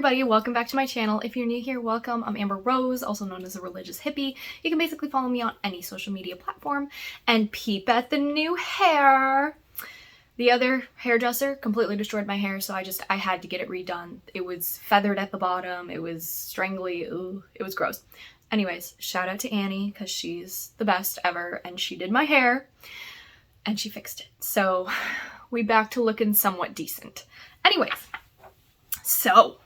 everybody, welcome back to my channel. If you're new here, welcome. I'm Amber Rose, also known as a religious hippie. You can basically follow me on any social media platform and peep at the new hair. The other hairdresser completely destroyed my hair, so I had to get it redone. It was feathered at the bottom, it was strangly, ooh, it was gross. Anyways, shout out to Annie, because she's the best ever, and she did my hair, and she fixed it. So, we back to looking somewhat decent. Anyways, so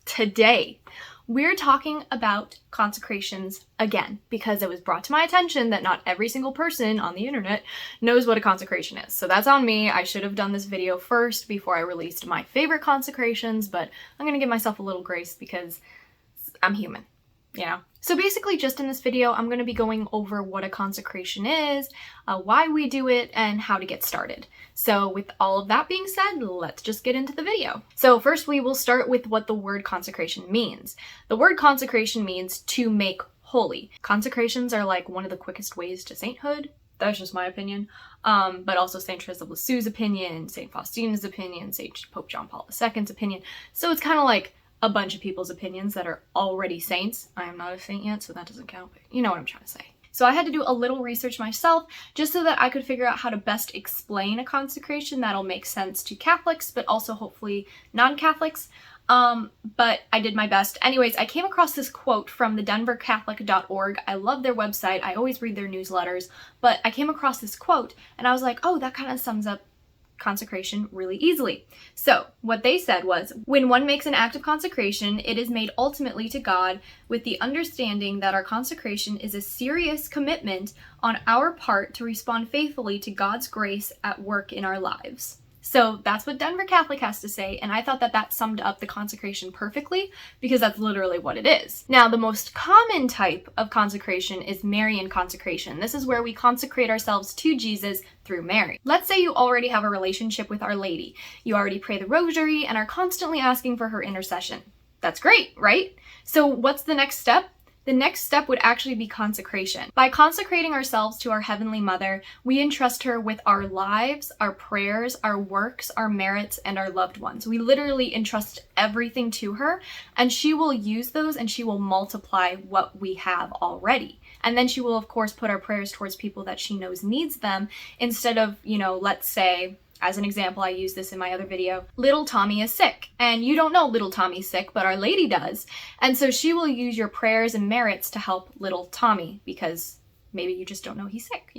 today we're talking about consecrations again, because it was brought to my attention that not every single person on the internet knows what a consecration is. So that's on me. I should have done this video first before I released my favorite consecrations, but I'm gonna give myself a little grace because I'm human, you know? So basically just in this video, I'm going to be going over what a consecration is, why we do it, and how to get started. So with all of that being said, let's just get into the video. So first we will start with what the word consecration means. The word consecration means to make holy. Consecrations are like one of the quickest ways to sainthood. That's just my opinion. But also St. Teresa of Lisieux's opinion, St. Faustina's opinion, St. Pope John Paul II's opinion. So it's kind of like a bunch of people's opinions that are already saints. I am not a saint yet, so that doesn't count, but you know what I'm trying to say. So I had to do a little research myself just so that I could figure out how to best explain a consecration that'll make sense to Catholics, but also hopefully non-Catholics. But I did my best. Anyways, I came across this quote from the denvercatholic.org. I love their website. I always read their newsletters, but I came across this quote and I was like, oh, that kind of sums up consecration really easily. So what they said was, when one makes an act of consecration, it is made ultimately to God with the understanding that our consecration is a serious commitment on our part to respond faithfully to God's grace at work in our lives. So that's what Denver Catholic has to say, and I thought that that summed up the consecration perfectly, because that's literally what it is. Now, the most common type of consecration is Marian consecration. This is where we consecrate ourselves to Jesus through Mary. Let's say you already have a relationship with Our Lady. You already pray the rosary and are constantly asking for her intercession. That's great, right? So what's the next step? The next step would actually be consecration. By consecrating ourselves to our Heavenly Mother, we entrust her with our lives, our prayers, our works, our merits, and our loved ones. We literally entrust everything to her, and she will use those and she will multiply what we have already. And then she will, of course, put our prayers towards people that she knows needs them, instead of, let's say, as an example, I use this in my other video, little Tommy is sick. And you don't know little Tommy's sick, but Our Lady does. And so she will use your prayers and merits to help little Tommy, because maybe you just don't know he's sick,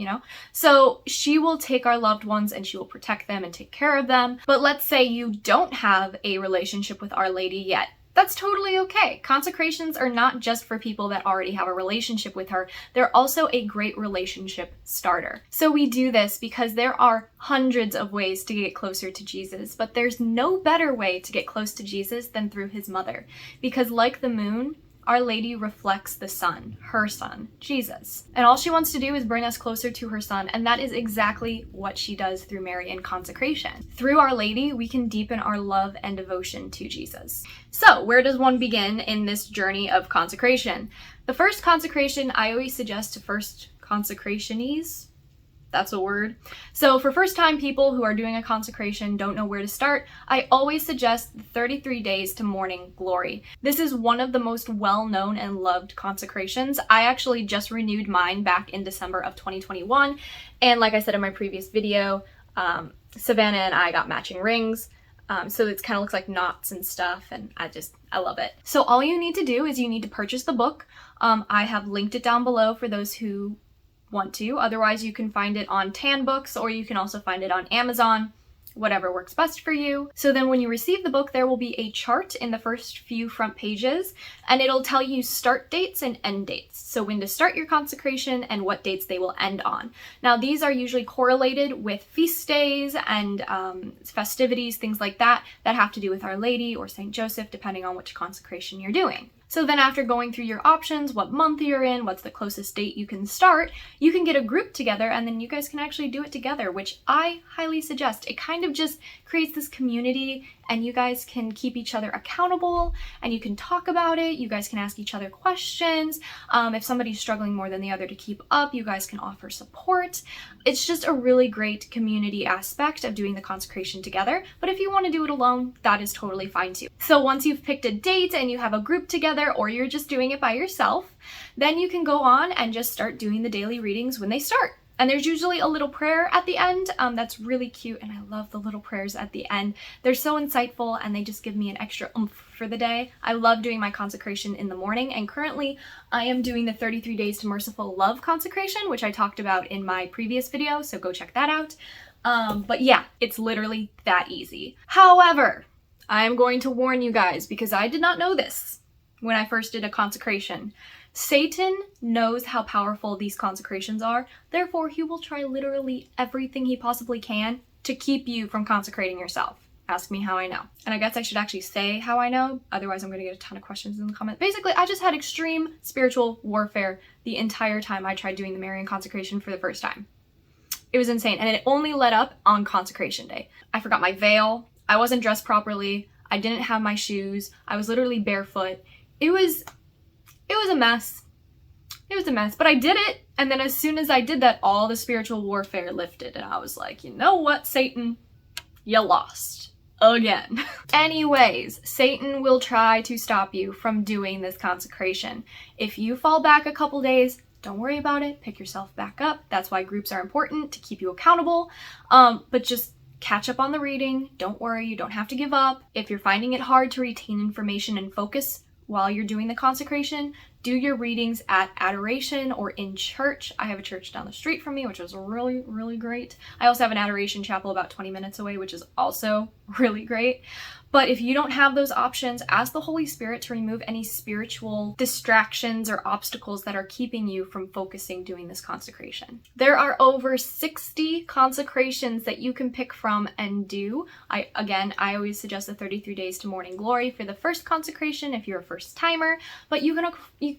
So she will take our loved ones and she will protect them and take care of them. But let's say you don't have a relationship with Our Lady yet. That's totally okay. Consecrations are not just for people that already have a relationship with her. They're also a great relationship starter. So we do this because there are hundreds of ways to get closer to Jesus, but there's no better way to get close to Jesus than through his mother. Because like the moon, Our Lady reflects the sun, her son, Jesus. And all she wants to do is bring us closer to her son, and that is exactly what she does through Marian consecration. Through Our Lady, we can deepen our love and devotion to Jesus. So, where does one begin in this journey of consecration? The first consecration I always suggest to first consecrationees. That's a word. So for first-time people who are doing a consecration, don't know where to start, I always suggest 33 days to morning glory. This is one of the most well-known and loved consecrations. I actually just renewed mine back in December of 2021. And like I said in my previous video, Savannah and I got matching rings. So it kind of looks like knots and stuff, and I love it. So all you need to do is you need to purchase the book. I have linked it down below for those who want to. Otherwise, you can find it on Tan Books, or you can also find it on Amazon, whatever works best for you. So then when you receive the book, there will be a chart in the first few front pages, and it'll tell you start dates and end dates. So when to start your consecration and what dates they will end on. Now, these are usually correlated with feast days and festivities, things like that have to do with Our Lady or St. Joseph, depending on which consecration you're doing. So then after going through your options, what month you're in, what's the closest date you can start, you can get a group together and then you guys can actually do it together, which I highly suggest. It kind of just creates this community and you guys can keep each other accountable, and you can talk about it. You guys can ask each other questions. If somebody's struggling more than the other to keep up, you guys can offer support. It's just a really great community aspect of doing the consecration together. But if you want to do it alone, that is totally fine too. So once you've picked a date and you have a group together, or you're just doing it by yourself, then you can go on and just start doing the daily readings when they start. And there's usually a little prayer at the end that's really cute, and I love the little prayers at the end. They're so insightful, and they just give me an extra oomph for the day. I love doing my consecration in the morning, and currently I am doing the 33 Days to Merciful Love consecration, which I talked about in my previous video, so go check that out. But yeah, it's literally that easy. However, I am going to warn you guys, because I did not know this when I first did a consecration. Satan knows how powerful these consecrations are, therefore he will try literally everything he possibly can to keep you from consecrating yourself. Ask me how I know. And I guess I should actually say how I know, otherwise I'm going to get a ton of questions in the comments. Basically, I just had extreme spiritual warfare the entire time I tried doing the Marian consecration for the first time. It was insane, and it only let up on consecration day. I forgot my veil, I wasn't dressed properly, I didn't have my shoes, I was literally barefoot. It was a mess. It was a mess, but I did it. And then as soon as I did that, all the spiritual warfare lifted. And I was like, you know what, Satan? You lost. Again. Anyways, Satan will try to stop you from doing this consecration. If you fall back a couple days, don't worry about it. Pick yourself back up. That's why groups are important, to keep you accountable. But just catch up on the reading. Don't worry, you don't have to give up. If you're finding it hard to retain information and focus while you're doing the consecration, do your readings at adoration or in church. I have a church down the street from me, which is really, really great. I also have an adoration chapel about 20 minutes away, which is also really great. But if you don't have those options, ask the Holy Spirit to remove any spiritual distractions or obstacles that are keeping you from focusing doing this consecration. There are over 60 consecrations that you can pick from and do. I always suggest the 33 Days to Morning Glory for the first consecration if you're a first timer, but you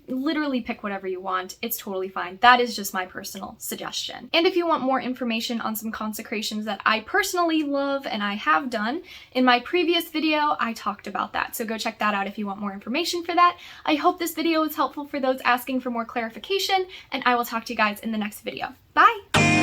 literally pick whatever you want. It's totally fine. That is just my personal suggestion. And if you want more information on some consecrations that I personally love and I have done, in my previous video, I talked about that. So go check that out if you want more information for that. I hope this video was helpful for those asking for more clarification, and I will talk to you guys in the next video. Bye!